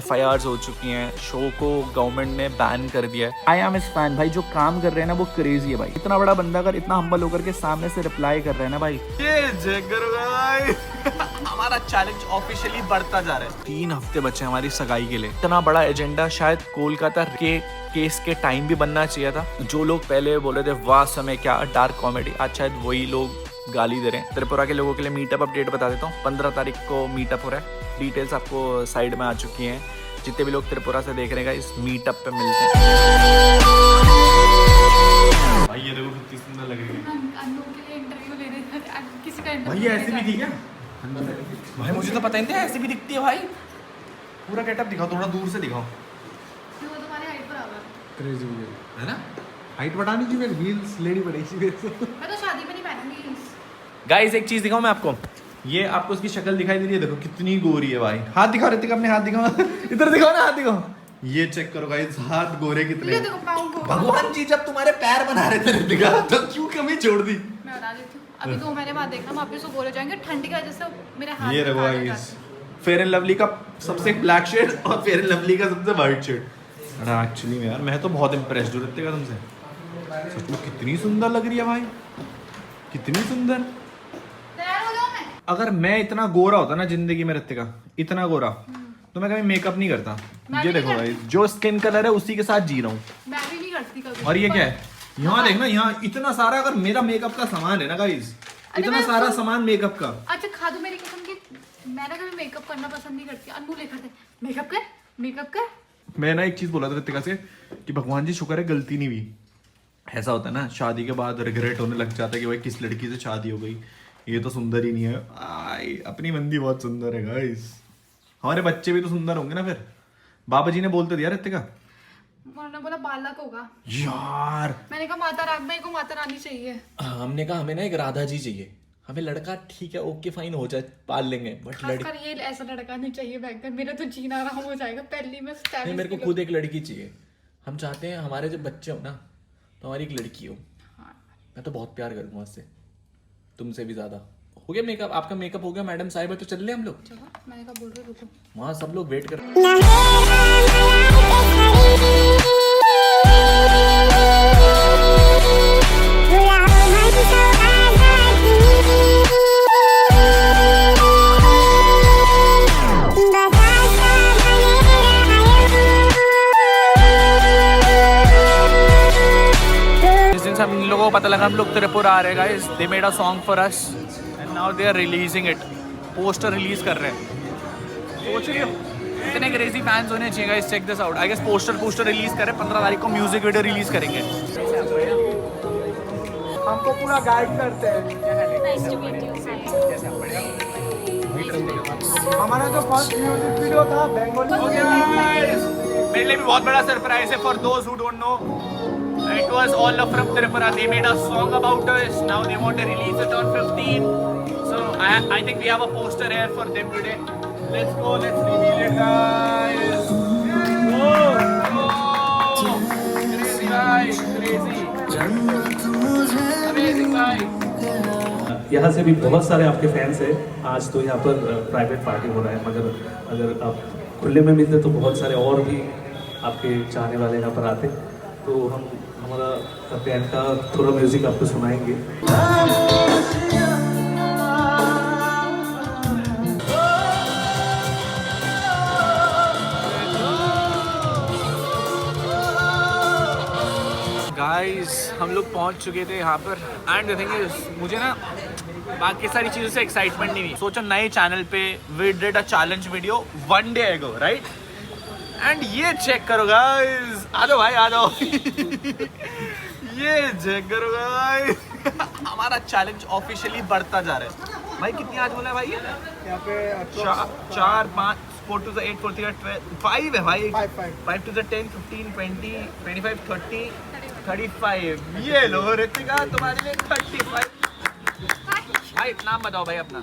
FIRs हो चुकी हैं, शो को गवर्नमेंट ने बैन कर दिया है। आई एम इस फैन भाई, जो काम कर रहे हैं ना वो क्रेजी है भाई। इतना बड़ा बंदा अगर इतना हम्बल होकर के सामने से रिप्लाई कर रहे हैं ना भाई, ये जगर भाई हमारा चैलेंज ऑफिशियली बढ़ता जा रहा है। 3 हफ्ते बचे हमारी सगाई के लिए। इतना बड़ा एजेंडा शायद कोलकाता के केस के टाइम भी बनना चाहिए था। जो लोग पहले बोले थे वाह समय क्या डार्क कॉमेडी, आज शायद वही लोग गाली दे रहे हैं। त्रिपुरा के लोगों के लिए मीटअप अपडेट बता देता हूँ। 15 तारीख को मीटअप हो रहा है। डिटेल्स आपको साइड में आ चुकी हैं। जितने भी लोग त्रिपुरा से देख रहे हैं इस मीटअप पे मिलते हैं। भाई ये देखो कितनी सुंदर लग रही है। अनु के लिए इंटरव्यू ले रहे थे, किसी का इंटरव्यू। भाई ऐसी भी थी क्या? भाई मुझे तो पता ही नहीं था ऐसी भी दिखती है भाई। पूरा गेटअप दिखाओ, थोड़ा दूर से दिखाओ। वो तुम्हारे हाइट बराबर क्रेजी है ना? हाइट बढ़ानी थी, मेरी हील्स लेनी पड़ेगी मेरे को। मैं तो शादी में नहीं पहनूंगी। गाइस एक चीज दिखाऊं मैं आपको। ये आपको उसकी शक्ल दिखाई दे रही है, देखो कितनी गोरी है भाई। हाथ दिखाओ ऋतिक, अपने हाथ दिखाओ इधर दिखाओ ना, हाथ दिखाओ। ये चेक करो गाइस, हाथ गोरे कितने। ये देखो पाँव को। भगवान जी जब तुम्हारे पैर बना रहे थे ऋतिका, तो क्यों कमी छोड़ दी? मैं बता देती हूँ, अभी 2 महीने बाद देखना वापस वो गोरे हो जाएंगे ठंडी की वजह से। मेरे हाथ ये में देखो खाज हो गाइस, जाती फेयर एंड लवली का सबसे ब्लैक शेड और फेयर एंड लवली का सबसे व्हाइट शेड। अरे एक्चुअली में यार मैं तो बहुत इंप्रेस्ड हूँ ऋतिका तुमसे। सच में कितनी सुंदर लग रही है भाई, कितनी सुंदर। है। तैयार हो जाओ मैं। अगर मैं इतना गोरा होता ना जिंदगी में ऋतिका, इतना गोरा, तो मैं कभी मेकअप नहीं करता। मैं ये भी देखो नहीं भाई, जो स्किन कलर है उसी के साथ जी रहा हूँ। मैं भी नहीं करती कभी। और ये क्या है? यहाँ देखना, यहाँ इतना सारा अगर मेरा मेकअप का सामान है ना गाइस, इतना मैं सारा तो- सामान मेकअप का। अच्छा खा दो मेरी कसम की, मैं ना कभी मेकअप करना पसंद नहीं करती। अनु लेकर थे मेकअप कर, मेकअप कर। मैं ना एक चीज बोला था ऋतिका से कि भगवान जी शुक्र है गलती नहीं हुई। ऐसा होता है ना शादी के बाद रिग्रेट होने लग जाता है कि भाई किस लड़की से शादी हो गई, ये तो सुंदर ही नहीं है। आई अपनी मंदी बहुत सुंदर है गाइस। हमारे बच्चे भी तो सुंदर होंगे ना फिर। बाबा जी ने बोलते दिया ऋतिका। उन्होंने बोला बालक होगा। यार मैंने कहा माता रानी को माता रानी चाहिए। हमने कहा हमें ना एक राधा जी चाहिए। हमें लड़का ठीक है, ओके फाइन हो जाए, पाल लेंगे, बट खासकर ये ऐसा लड़का नहीं चाहिए भयंकर। मेरा तो जीना आराम हो जाएगा पहली में। नहीं, मेरे को खुद एक लड़की चाहिए। हम चाहते हैं हमारे जब बच्चे हो ना तो हमारी एक लड़की हो। मैं तो बहुत प्यार करूंगा उससे, तुमसे भी ज्यादा। हो गया मेकअप? आपका मेकअप हो गया मैडम साहिबा, तो चल ले हम लोग। चलो मैंने कहा बोल रही रुको। वहाँ सब लोग वेट कर। हम लोगों को पता लगा हम लोग त्रिपुरा आ रहे हैं guys. They made a song for us and now they are releasing it. Poster release कर रहे हैं। सोच रही हो इतने क्रेजी फैंस होने चाहिए guys. Check this out. I guess poster release कर रहे हैं। 15 तारीख को म्यूजिक वीडियो रिलीज करेंगे। हमको पूरा गाइड करते हैं। हमारा जो फर्स्ट म्यूजिक वीडियो था बंगाली। मेरे लिए भी बहुत बड़ा सरप्राइज है for those who don't know. It was all up from Tripura. They made a song about us. Now they want to release it on 15. So I think we have a poster here for them today. Let's go. Let's reveal it, guys. Oh, crazy guys, crazy. Amazing guys. यहाँ से भी बहुत सारे आपके fans हैं। आज तो यहाँ पर प्राइवेट पार्टी हो रहा है, मगर अगर आप खुले में मिलते तो बहुत सारे और भी आपके चाहने वाले यहाँ पर आते। तो हम हमारा प्यार का थोड़ा म्यूजिक आपको सुनाएंगे। गाइस हम लोग पहुंच चुके थे यहाँ पर एंड द थिंग इज मुझे ना बाकी सारी चीज़ों से एक्साइटमेंट नहीं हुई। सोचो नए चैनल पे we did a challenge video 1 day ago, right? And ये चेक करो गाइस, आ जाओ भाई आ जाओ। ये चेक करो गाइस, हमारा चैलेंज ऑफिशियली बढ़ता जा रहा है। भाई कितनी आज बोला है भाई? यहाँ पे 4 5 4 to the 8 4 3 12 5 है भाई। 5 to the 10 15 20 25 30 35। ये लो ऋतिका तुम्हारे लिए 35। भाई नाम बताओ भाई अपना।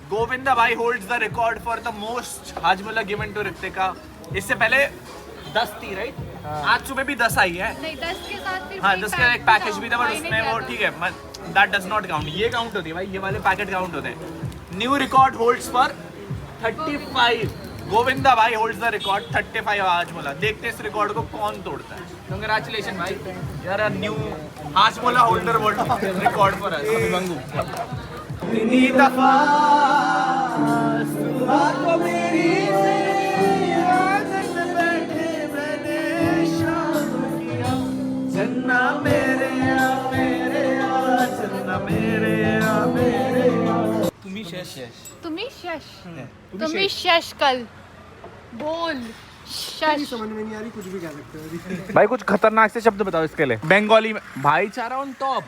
गोविंदा भाई holds the record for the most Hajmola given to Ritika. इससे पहले 10 थी, राइट? आज सुबह भी 10 आई है। नहीं 10 के साथ फिर हाँ 10 का एक पैकेज भी था, बट उसमें वो ठीक है, दैट डज नॉट काउंट। ये काउंट होती है भाई, ये वाले पैकेट काउंट होते हैं। New record holds for 35। Govinda भाई होल्ड्स द रिकॉर्ड 35 आज बोला। देखते हैं इस रिकॉर्ड को कौन तोड़ता है। कंग्रेचुलेशन भाई, यार न्यू आज बोला holder world record for us. इतनी दफा सुबह को मेरी आदत बैठे मैंने शाम किया, चन्ना मेरे चन्ना मेरे तुम्ही शेष तुम्ही शश कल बोल शश। समझ में नहीं आ रही, कुछ भी कह सकते हो। भाई कुछ खतरनाक से शब्द बताओ इसके लिए बंगाली में। भाईचारा ऑन टॉप।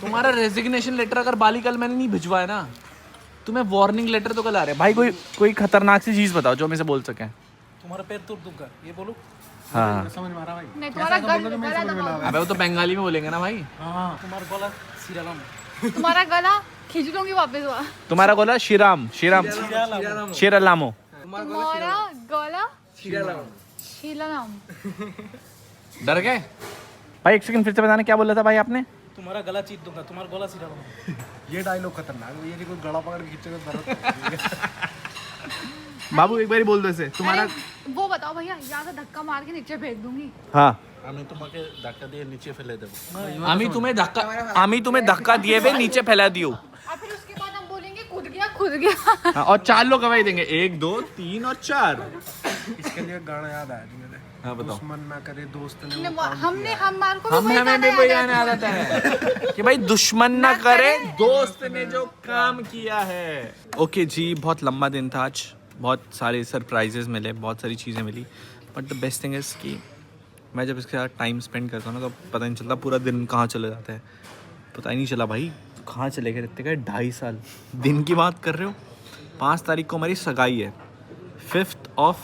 तुम्हारा रेजिग्नेशन लेटर अगर बाली कल मैंने नहीं भिजवाया ना, तुम्हें वार्निंग लेटर तो कल आ रहे हैं। भाई कोई खतरनाक सी चीज बताओ जो हम इसे बोल सकें। तुम्हारा पैर तोड़ दूंगा, ये बोलो। हाँ समझ में आ रहा भाई। नहीं तुम्हारा गला दबाओ। अबे वो तो बंगाली में बोलेंगे ना भाई। हाँ, तुम्हारा गला सिरालाम। तुम्हारा गला खींच लूंगी वापस वहाँ। तुम्हारा गोला श्रीराम शेरालामो। तुम्हारा गला शीलाराम। डर गए भाई? एक सेकंड फिर से बताना क्या बोल रहा था भाई आपने? तुम्हारा गला चीर दूंगा, तुम्हारा गला सिरालाम। ये डायलॉग खतरनाक है, ये कोई गला पकड़ के खींचेगा दर्द। बाबू एक बार बोल दो इसे। तुम्हारा अरे, वो बताओ भैया, यहाँ से धक्का मार के नीचे फेंक दूंगी। हाँ আমি তোমাকে ধাক্কা দিয়ে নিচে ফেলে দেব। आमी तुम्हें धक्का दिए हुए नीचे फैला दियो। और फिर उसके बाद हम बोलेंगे कूद गया। हाँ, और 4 लोग गवाही देंगे, 1 2 3 और 4। इसके लिए गाना याद आया जी मेरे। हाँ बताओ। दुश्मन ना करे दोस्त ने हमारे को हमें भी वही गाना याद आता है कि भाई दुश्मन ना करे दोस्त ने जो काम किया है। ओके जी, बहुत लंबा दिन था आज, बहुत सारे सरप्राइजेस मिले, बहुत सारी चीज़ें मिली। But the best thing is कि मैं जब इसके साथ टाइम स्पेंड करता हूँ ना, तो पता नहीं चलता पूरा दिन कहाँ चले जाता है। पता ही नहीं चला भाई कहाँ चले गए। रहते गए 2.5 साल। दिन की बात कर रहे हो, 5 तारीख को हमारी सगाई है। 5th of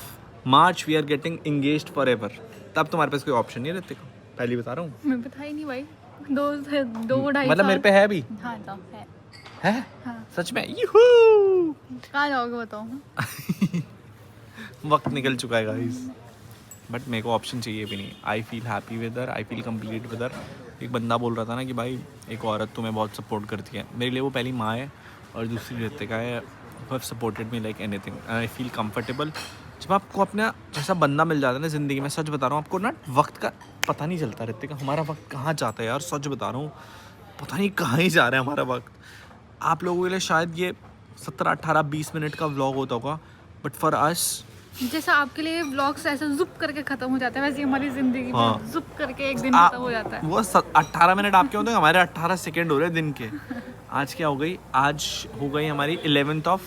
March we are getting engaged forever. तब तुम्हारे पास कोई ऑप्शन नहीं रहते को, पहले बता रहा हूँ। मैं बता ही नहीं भाई। 2-2.5 मतलब मेरे पे है भी हाँ तो है। हाँ। सच में यूहू। कहाँ जाओगे बताओ। वक्त निकल चुका है गाइस, बट मेरे को ऑप्शन चाहिए भी नहीं। I feel happy with her, I feel complete with her. एक बंदा बोल रहा था ना कि भाई एक औरत तुम्हें बहुत सपोर्ट करती है। मेरे लिए वो पहली माँ है और दूसरी रितिका है। Have supported me like anything and I feel comfortable. जब आपको अपना जैसा बंदा मिल जाता है ना ज़िंदगी में, सच बता रहा हूँ आपको ना, वक्त का पता नहीं चलता। रितिका हमारा वक्त कहाँ जाता है यार, सच बता रहा हूँ, पता नहीं कहाँ ही जा रहा है हमारा वक्त। आप लोगों के लिए शायद ये 17 18 20 मिनट का व्लॉग होता होगा, बट फॉर अस जैसा आपके लिए व्लॉग्स ऐसे जुप करके खत्म हो जाता है, वैसे हमारी जिंदगी हाँ। में जुप करके एक दिन खत्म हो जाता है। वो 18 मिनट आपके होते हैं, हमारे 18 सेकेंड हो रहे हैं दिन के। आज क्या हो गई? आज हो गई हमारी 11th of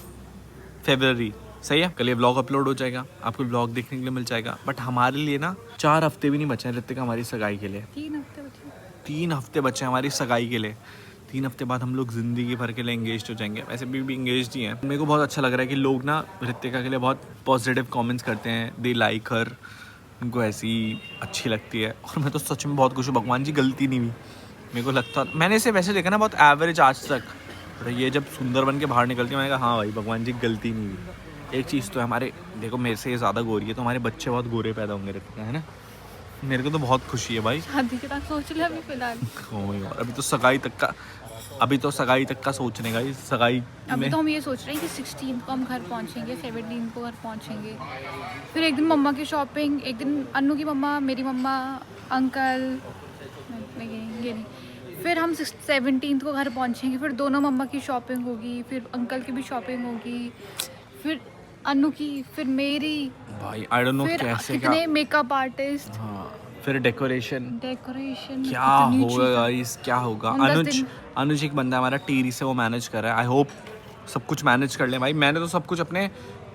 February। सही है, कल ये व्लॉग अपलोड हो जाएगा, आपको व्लॉग देखने के लिए मिल जाएगा। बट हमारे लिए ना 4 हफ्ते भी नहीं बचे हैं रितिका हमारी सगाई के लिए। 3 हफ्ते बचे। 3 हफ्ते बचे हैं हमारी सगाई के लिए। 3 हफ्ते बाद हम लोग ज़िंदगी भर के लिए इंगेज हो जाएंगे। वैसे भी इंगेज ही हैं। मेरे को बहुत अच्छा लग रहा है कि लोग ना रितिका के लिए बहुत पॉजिटिव कमेंट्स करते हैं। दे लाइक हर, उनको ऐसी अच्छी लगती है। और मैं तो सच में बहुत खुश हूँ, भगवान जी गलती नहीं हुई। मेरे को लगता, मैंने इसे वैसे देखा ना बहुत एवरेज आज तक, तो ये जब सुंदर बन के बाहर निकलती है मैंने कहा हाँ भाई भगवान जी गलती नहीं हुई। एक चीज़ तो है, हमारे देखो मेरे से ये ज़्यादा गोरी है तो हमारे बच्चे बहुत गोरे पैदा होंगे रितिका, है ना। मेरे को तो बहुत खुशी है भाई। शादी के बाद सोच ले अभी फिलहाल। अभी तो सगाई तक का सोचने का ही सगाई अभी में। तो हम ये सोच रहे हैं कि 16 को हम घर पहुंचेंगे, 17 को घर पहुंचेंगे, फिर एक दिन मम्मा की शॉपिंग, एक दिन अन्नू की मम्मा, मेरी मम्मा, अंकल, नहीं ये नहीं, फिर हम 17 को घर पहुंचेंगे, फिर दोनों मम्मा की शॉपिंग होगी, फिर अंकल की भी शॉपिंग होगी, फिर अन्नू की, फिर मेरी, भाई आई डोंट नो फिर कैसे क्या। कितने मेकअप आर्टिस्ट, हाँ, फिर डेकोरेशन डेकोरेशन, क्या होगा गाइस, क्या होगा। अनुज एक बंदा हमारा टीरी से वो मैनेज कर रहा है। आई होप सब कुछ मैनेज कर ले भाई। मैंने तो सब कुछ अपने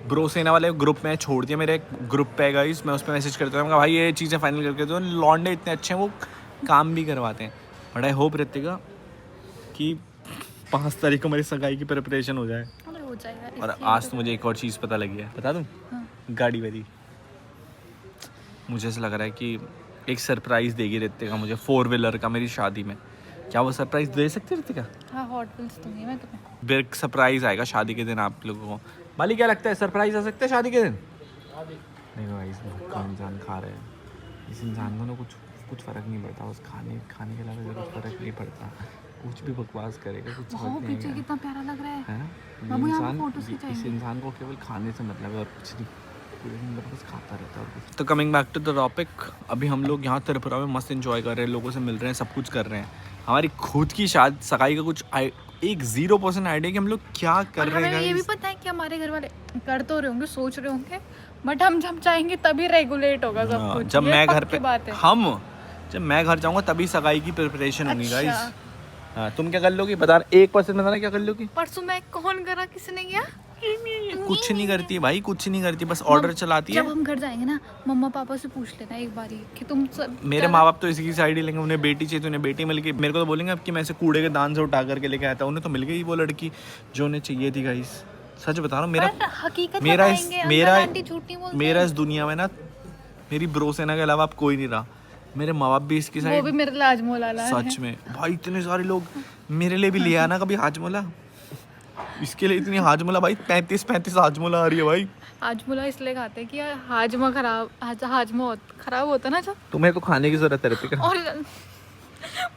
ब्रो सेना वाले ग्रुप में छोड़ दिया। मेरे एक ग्रुप पे गाइस, मैं उस पर मैसेज करता हूँ भाई ये चीज़ें फाइनल करके दो। लॉन्डे इतने अच्छे हैं, वो काम भी करवाते हैं। बट आई होप रितिका कि 5 तारीख को हमारी सगाई की प्रिपरेशन हो जाए। हो जाएगा। और आज तो मुझे एक और चीज़ पता लगी है, बता दूँ? हाँ। गाड़ी वाली मुझे ऐसा लग रहा है कि एक सरप्राइज़ देगी रितिका मुझे 4 व्हीलर का मेरी शादी में। क्या वो सरप्राइज़ दे सकती है रितिका? हाँ, हॉट व्हील्स दूंगी मैं तुम्हें। बिग सरप्राइज़ आएगा शादी के दिन आप लोगों को। माली क्या लगता है, सरप्राइज़ आ सकता है शादी के दिन? नहीं भाई, इसमें इंसान खा रहे हैं, इस इंसान को ना कुछ फ़र्क नहीं पड़ता, उस खाने के अलावा कुछ फ़र्क नहीं पड़ता। कुछ भी बकवास करेगा, कुछ समझ वाह नहीं पीछे आएगा, कितना प्यारा लग रहा है। है ना। बाबू ये यहाँ पे इंसान फोटोज इस खिंचाएंगे। इंसान को केवल खाने से मतलब है और कुछ नहीं, पूरे दिन मतलब बस खाता रहता है और कुछ। तो coming back to the topic, अभी हम लोग यहाँ त्रिपुरा में मस्त एंजॉय कर रहे हैं, लोगों से मिल रहे हैं, सब कुछ कर रहे हैं। हमारी खुद की शायद सगाई का कुछ एक 0% आइडिया कि हम लोग क्या कर और रहे हमें हैं ये भी guys। पता है कि हमारे घर वाले कर तो रहे होंगे, सोच रहे होंगे, बट हम जब चाहेंगे तभी रेगुलेट होगा सब हाँ, कुछ। जब ये मैं घर पक्की पे बात है। जब मैं घर जाऊंगा तभी सगाई की प्रिपरेशन होगी अच्छा। गाइस। हाँ, तुम क्या कर लोगी बता, 1% बताना क्या कर लोगी। परसों मैं कौन करा, किसी ने किया? कुछ नहीं करती है भाई, कुछ नहीं करती, बस ऑर्डर चलाती है। जब हम घर जाएंगे ना, मम्मा पापा से पूछ लेना एक बारी कि तुम मेरे माँ बाप तो इसी की साइड ही लेंगे, उन्हें बेटी चाहिए तो उन्हें बेटी मिल गई। मेरे को तो बोलेंगे अब कि मैं ऐसे कूड़े के दान से उठा करके लेके आया था, उन्हें तो मिल गई वो लड़की जो उन्हें चाहिए थी गाइस। सच बता रहा हूँ, हकीकत मेरा बताएंगे, अंकल मेरा आंटी झूठ नहीं बोलते मेरा हैं। इस दुनिया में ना मेरी ब्रो सेना के अलावा अब कोई नहीं रहा। मेरे माँ बाप भी इसकी वो साइड, भी मेरे लिए हाजमोला लाए हैं। सच में भाई इतने सारे लोग मेरे लिए भी ले आना कभी हाजमोला, इसके लिए इतनी हाजमोला भाई, 35 हाजमोला आ रही है भाई। हाजमोला इसलिए खाते हैं कि यार हाजमा खराब होता है ना जब। तुम्हें को खाने की जरूरत है ऋतिका। और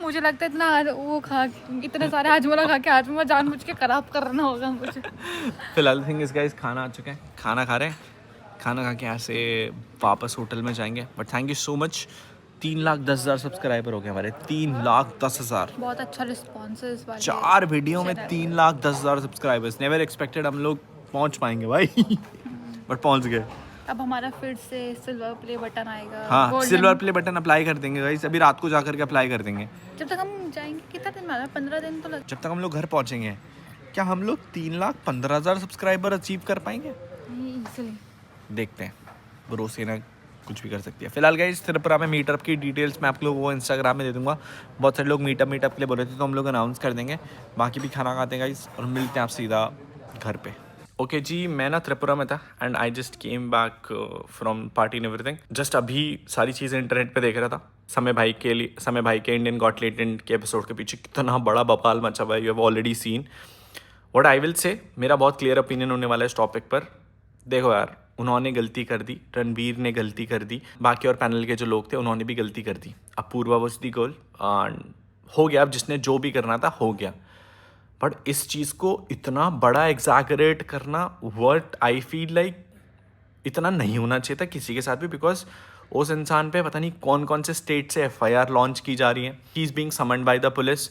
मुझे लगता है इतने सारे हाजमोला खा के हाजमा जानबूझ के खराब करना होगा मुझे। फिलहाल थिंग इस गाइस खाना आ चुका है, खाना खा रहे हैं, खाना खा के यहाँ से वापस होटल में जाएंगे। But thank you so much, 3,10,000 subscriber हो गए हमारे, 3,10,000। बहुत अच्छा रिस्पॉन्स है इस बार। 4 वीडियो में 3,10,000 सब्सक्राइबर्स, नेवर एक्सपेक्टेड हम लोग पहुँच पाएंगे भाई बट पहुँच गए। अब हमारा फिर से सिल्वर प्ले बटन आएगा। हाँ, golden- silver play button apply कर देंगे गाइस, अभी रात को जा करके अप्लाई कर देंगे। जब तक हम जाएंगे, कितना दिन में 15 दिन तो लग जब तक हम लोग घर पहुँचेंगे, क्या हम लोग 3,15,000 सब्सक्राइबर अचीव कर पाएंगे? इजीली। देखते हैं, भरोसे ना कुछ भी कर सकती है। फिलहाल गाइस त्रिपुरा में मीटअप की डिटेल्स मैं आप लोगों को इंस्टाग्राम में दे दूंगा। बहुत सारे लोग मीटअप के लिए बोल रहे थे तो हम लोग अनाउंस कर देंगे। बाकी भी खाना खाते हैं गाइस और मिलते हैं आप सीधा घर पे। ओके जी, मैं ना त्रिपुरा में था and I just came back from party and everything. Just अभी सारी चीज़ें इंटरनेट पे देख रहा था। समय भाई के इंडियन गॉट टैलेंट के एपिसोड के पीछे कितना बड़ा बवाल मचा हुआ है, you have already seen. What I will say, मेरा बहुत क्लियर ओपिनियन होने वाला है इस टॉपिक पर। देखो यार, उन्होंने गलती कर दी, रणवीर ने गलती कर दी, बाकी और पैनल के जो लोग थे उन्होंने भी गलती कर दी। अब पूर्वा वाज द गोल, हो गया, अब जिसने जो भी करना था हो गया। बट इस चीज़ को इतना बड़ा एग्जैगरेट करना, व्हाट आई फील लाइक इतना नहीं होना चाहिए था किसी के साथ भी, बिकॉज उस इंसान पे पता नहीं कौन कौन से स्टेट से FIR लॉन्च की जा रही है। He is being summoned by the police.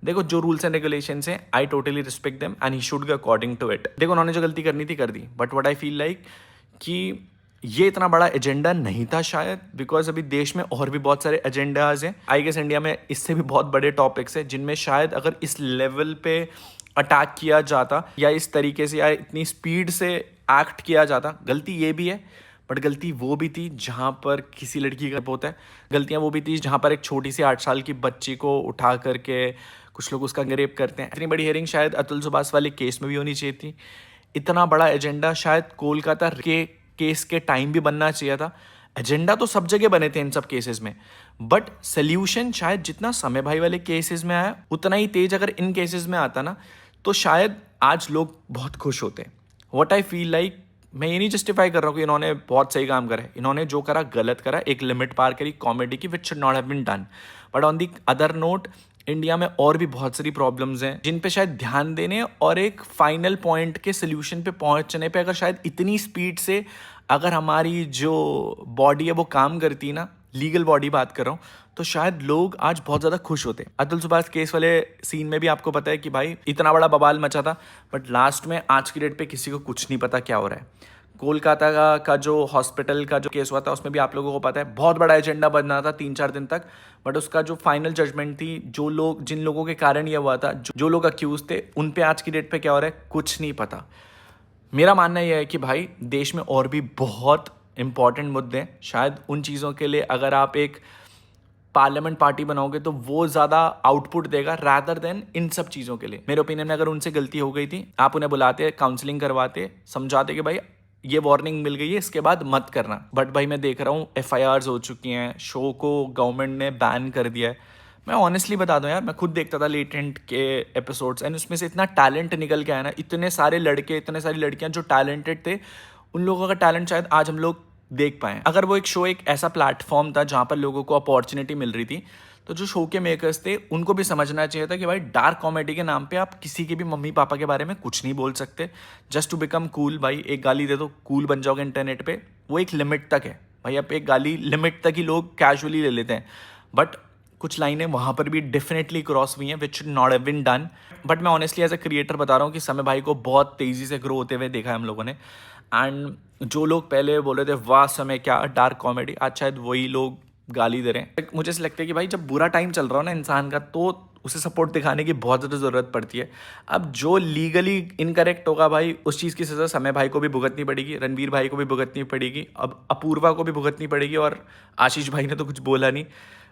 देखो, जो रूल्स एंड रेगुलेशंस हैं, I totally respect them and he should go according to it. देखो, उन्होंने जो गलती करनी थी कर दी, but what I feel like कि ये इतना बड़ा एजेंडा नहीं था शायद, बिकॉज अभी देश में और भी बहुत सारे एजेंडाज हैं। आई गेस इंडिया में इससे भी बहुत बड़े टॉपिक्स हैं जिनमें शायद अगर इस लेवल पे अटैक किया जाता या इस तरीके से या इतनी स्पीड से एक्ट किया जाता। गलती ये भी है, बट गलती वो भी थी जहाँ पर किसी लड़की का होता है। गलतियाँ वो भी थी जहाँ पर एक छोटी सी 8 साल की बच्ची को उठा करके कुछ लोग उसका रेप करते हैं। इतनी बड़ी हियरिंग शायद अतुल सुभाष वाले केस में भी होनी चाहिए थी। इतना बड़ा एजेंडा शायद कोलकाता के केस के टाइम भी बनना चाहिए था। एजेंडा तो सब जगह बने थे इन सब केसेस में, बट सोल्यूशन शायद जितना समय भाई वाले केसेस में आया उतना ही तेज अगर इन केसेस में आता ना, तो शायद आज लोग बहुत खुश होते हैं। व्हाट आई फील लाइक, मैं ये नहीं जस्टिफाई कर रहा हूँ कि इन्होंने बहुत सही काम करा है। इन्होंने जो करा गलत करा, एक लिमिट पार करी कॉमेडी की, which should not have been done. But on the other note, India में और भी बहुत सारी प्रॉब्लम्स हैं जिन पे शायद ध्यान देने और एक फाइनल पॉइंट के सोल्यूशन पे पहुंचने पे अगर शायद इतनी स्पीड से अगर हमारी जो बॉडी है वो काम करती ना, लीगल बॉडी बात कर रहा हूँ, तो शायद लोग आज बहुत ज़्यादा खुश होते। अतुल सुभाष केस वाले सीन में भी आपको पता है कि भाई इतना बड़ा बवाल मचा था, बट लास्ट में आज की डेट पे किसी को कुछ नहीं पता क्या हो रहा है। कोलकाता का जो हॉस्पिटल का जो केस हुआ था उसमें भी आप लोगों को पता है बहुत बड़ा एजेंडा बनना था 3-4 दिन तक, बट उसका जो फाइनल जजमेंट थी, जिन लोगों के कारण ये हुआ था, जो लोग अक्यूज थे, उन पे आज की डेट पे क्या हो रहा है कुछ नहीं पता। मेरा मानना यह है कि भाई देश में और भी बहुत इंपॉर्टेंट मुद्दे हैं, शायद उन चीज़ों के लिए अगर आप एक पार्लियामेंट पार्टी बनाओगे तो वो ज़्यादा आउटपुट देगा रादर देन इन सब चीज़ों के लिए। मेरे ओपिनियन में अगर उनसे गलती हो गई थी, आप उन्हें बुलाते, काउंसलिंग करवाते, समझाते कि भाई ये वार्निंग मिल गई है, इसके बाद मत करना। बट भाई मैं देख रहा हूँ FIRs हो चुकी हैं, शो को गवर्नमेंट ने बैन कर दिया है। मैं ऑनेस्टली बता दूं यार, मैं खुद देखता था लेटेंट के एपिसोड्स एंड उसमें से इतना टैलेंट निकल के आया ना, इतने सारे लड़के, इतने सारी लड़कियां जो टैलेंटेड थे, उन लोगों का टैलेंट शायद आज हम लोग देख पाएँ। अगर वो एक शो एक ऐसा प्लेटफॉर्म था जहाँ पर लोगों को अपॉर्चुनिटी मिल रही थी, तो जो शो के मेकर्स थे उनको भी समझना चाहिए था कि भाई डार्क कॉमेडी के नाम पे आप किसी के भी मम्मी पापा के बारे में कुछ नहीं बोल सकते जस्ट टू बिकम कूल। भाई एक गाली दे दो कूल बन जाओगे इंटरनेट पे, वो एक लिमिट तक है भाई। अब एक गाली लिमिट तक ही लोग कैजुअली ले लेते हैं, बट कुछ लाइनें वहाँ पर भी डेफिनेटली क्रॉस हुई हैं which should not have been done. But मैं ऑनेस्टली एज ए क्रिएटर बता रहा हूँ कि समय भाई को बहुत तेज़ी से ग्रो होते हुए देखा है हम लोगों ने। एंड जो लोग पहले बोल रहे थे वाह समय क्या डार्क कॉमेडी, आज शायद वही लोग गाली दे रहे हैं। मुझे ऐसा लगता है कि भाई जब बुरा टाइम चल रहा हो ना इंसान का, तो उसे सपोर्ट दिखाने की बहुत ज़्यादा ज़रूरत पड़ती है। अब जो लीगली इनकरेक्ट होगा भाई उस चीज़ की सज़ा समय भाई को भी भुगतनी पड़ेगी, रणवीर भाई को भी भुगतनी पड़ेगी, अब अपूर्वा को भी भुगतनी पड़ेगी, और आशीष भाई ने तो कुछ बोला नहीं।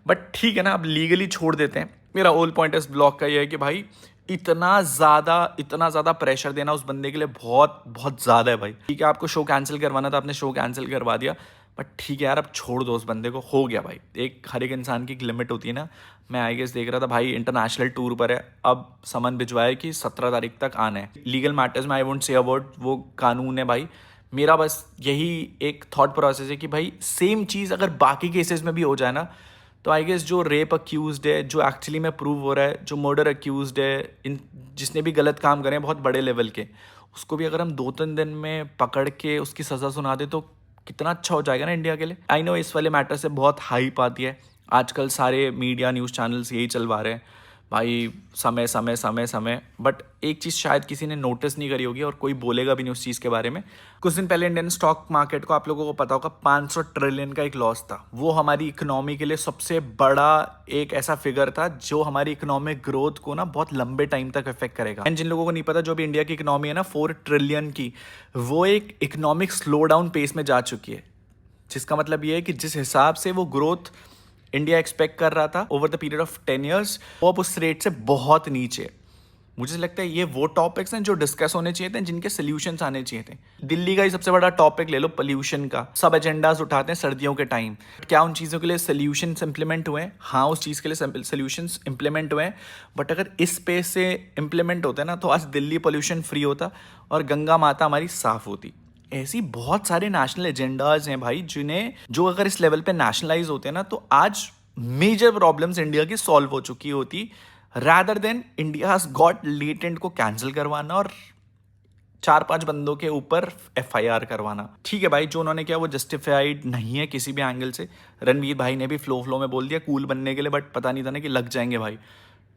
बट ठीक है ना, अब लीगली छोड़ देते हैं। मेरा होल पॉइंट इस ब्लॉग का ये है कि भाई इतना ज़्यादा प्रेशर देना उस बंदे के लिए बहुत बहुत ज़्यादा है भाई। ठीक है आपको शो कैंसिल करवाना था, आपने शो कैंसिल करवा दिया, बट ठीक है यार अब छोड़ दो उस बंदे को, हो गया भाई। एक हर एक इंसान की एक लिमिट होती है ना। मैं आई गेस देख रहा था भाई इंटरनेशनल टूर पर है, अब समन भिजवाया कि 17 तारीख तक आना है। लीगल मैटर्स में आई वोंट से अबाउट, वो कानून है भाई। मेरा बस यही एक थॉट प्रोसेस है कि भाई सेम चीज़ अगर बाकी केसेस में भी हो जाए ना, तो आई गेस जो रेप अक्यूज्ड है, जो एक्चुअली में प्रूव हो रहा है, जो मर्डर अक्यूज्ड है, इन जिसने भी गलत काम करे हैं बहुत बड़े लेवल के, उसको भी अगर हम 2-3 दिन में पकड़ के उसकी सज़ा सुना दे तो कितना अच्छा हो जाएगा ना इंडिया के लिए। आई नो इस वाले मैटर से बहुत हाइप आती है, आजकल सारे मीडिया न्यूज़ चैनल्स यही चलवा रहे हैं भाई समय समय समय समय। बट एक चीज़ शायद किसी ने नोटिस नहीं करी होगी और कोई बोलेगा भी नहीं उस चीज़ के बारे में। कुछ दिन पहले इंडियन स्टॉक मार्केट को आप लोगों को पता होगा 500 ट्रिलियन का एक लॉस था। वो हमारी इकोनॉमी के लिए सबसे बड़ा एक ऐसा फिगर था जो हमारी इकोनॉमिक ग्रोथ को ना बहुत लंबे टाइम तक इफेक्ट करेगा। एंड जिन लोगों को नहीं पता, जो भी इंडिया की इकोनॉमी है ना 4 ट्रिलियन की, वो एक इकोनॉमिक स्लो डाउन पेस में जा चुकी है। जिसका मतलब ये है कि जिस हिसाब से वो ग्रोथ इंडिया एक्सपेक्ट कर रहा था over the period of 10 years, वो अब उस रेट से बहुत नीचे। मुझे लगता है ये वो टॉपिक्स हैं जो डिस्कस होने चाहिए थे, जिनके सोल्यूशंस आने चाहिए थे। दिल्ली का ही सबसे बड़ा टॉपिक ले लो, पोल्यूशन का। सब एजेंडाज उठाते हैं सर्दियों के टाइम, क्या उन चीज़ों के लिए सोल्यूशंस इंप्लीमेंट हुए हैं? हाँ, उस चीज़ के लिए सोल्यूशंस इंप्लीमेंट हुए हैं, बट अगर इस पेस से इंप्लीमेंट होते ना तो आज दिल्ली पोल्यूशन फ्री होता और गंगा माता हमारी साफ होती। ऐसी बहुत सारे नेशनल एजेंडाज हैं भाई जो अगर इस लेवल पे नेशनलाइज होते हैं ना तो आज मेजर प्रॉब्लम्स इंडिया की सॉल्व हो चुकी होती, rather than India has got latent को कैंसिल करवाना और 4-5 बंदों के ऊपर FIR करवाना। ठीक है भाई, जो उन्होंने किया वो जस्टिफाइड नहीं है किसी भी एंगल से। रणवीर भाई ने भी फ्लो में बोल दिया कूल बनने के लिए, बट पता नहीं था ना कि लग जाएंगे भाई।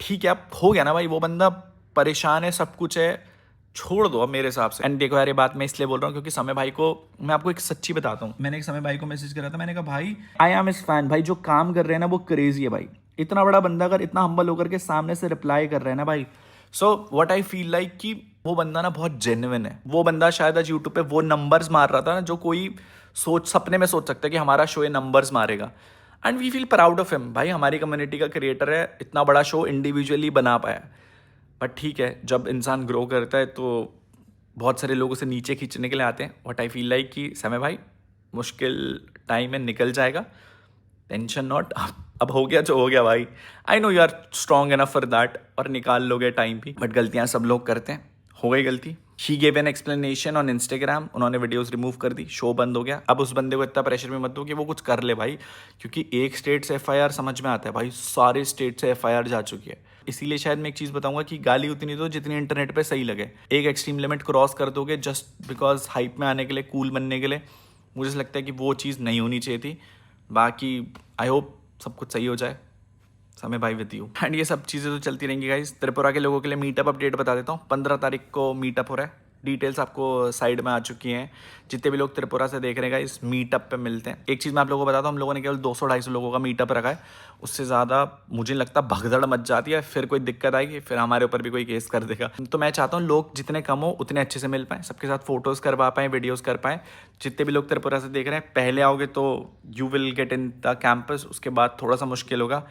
ठीक है, अब हो गया ना भाई, वो बंदा परेशान है, सब कुछ है, छोड़ दो अब मेरे हिसाब से। एंड देखो यार, ये बात मैं इसलिए बोल रहा हूँ क्योंकि समय भाई को मैं आपको एक सच्ची बताता हूँ। मैंने एक समय भाई को मैसेज करा था, मैंने कहा भाई आई एम हिज फैन। भाई जो काम कर रहे हैं ना वो क्रेजी है भाई। इतना बड़ा बंदा अगर इतना हम्बल होकर के सामने से रिप्लाई कर रहे हैं ना भाई, so what I feel like कि वो बंदा ना बहुत जेन्युइन है। वो बंदा शायद आज यूट्यूब पे वो नंबर्स मार रहा था ना जो कोई सपने में सोच सकता है कि हमारा शो ये नंबर्स मारेगा। And we feel proud of him. भाई हमारी कम्युनिटी का क्रिएटर है, इतना बड़ा शो इंडिविजुअली बना पाया। बट ठीक है, जब इंसान ग्रो करता है तो बहुत सारे लोग उसे नीचे खींचने के लिए आते हैं। व्हाट आई फील लाइक कि समय भाई मुश्किल टाइम में निकल जाएगा, टेंशन नॉट। अब हो गया जो हो गया भाई। I know you are strong enough for that, और निकाल लोगे टाइम भी। बट गलतियां सब लोग करते हैं, हो गई गलती। She gave an explanation on Instagram, उन्होंने वीडियोस रिमूव कर दी, शो बंद हो गया। अब उस बंदे को इतना प्रेशर में मत दो कि वो कुछ कर ले भाई, क्योंकि एक स्टेट से FIR समझ में आता है भाई, सारे स्टेट से FIR जा चुकी है। इसीलिए शायद मैं एक चीज़ बताऊंगा कि गाली उतनी दो जितनी इंटरनेट पे सही लगे। एक एक्सट्रीम लिमिट क्रॉस कर दोगे जस्ट बिकॉज हाइप में आने के लिए, कूल बनने के लिए, मुझे लगता है कि वो चीज़ नहीं होनी चाहिए थी। बाकी आई होप सब कुछ सही हो जाए, समय भाई विद यू। एंड ये सब चीज़ें तो चलती रहेंगी गाइस। त्रिपुरा के लोगों के लिए मीटअप अपडेट बता देता हूँ। 15 तारीख को मीटअप हो रहा है, डिटेल्स आपको साइड में आ चुकी हैं। जितने भी लोग त्रिपुरा से देख रहे हैं इस मीटअप पे मिलते हैं। एक चीज़ मैं आप लोगों को बताता हूँ, हम लोगों ने केवल 200-250 लोगों का मीटअप रखा है। उससे ज़्यादा मुझे लगता भगदड़ मच जाती है, फिर कोई दिक्कत आएगी, फिर हमारे ऊपर भी कोई केस कर देगा। तो मैं चाहता हूँ लोग जितने कम हो उतने अच्छे से मिल पाएँ, सबके साथ फोटोज़ करवा पाएँ, वीडियोज़ कर पाएँ। जितने भी लोग त्रिपुरा से देख रहे हैं, पहले आओगे तो you will get in the campus, उसके बाद थोड़ा सा मुश्किल होगा।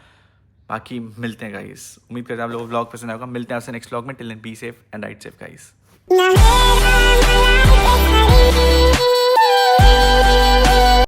बाकी मिलते हैं गाइस, उम्मीद करते हैं आप लोगों को व्लॉग पसंद आएगा। मिलते हैं आपसे नेक्स्ट व्लॉग में। Till then be safe and ride safe guys.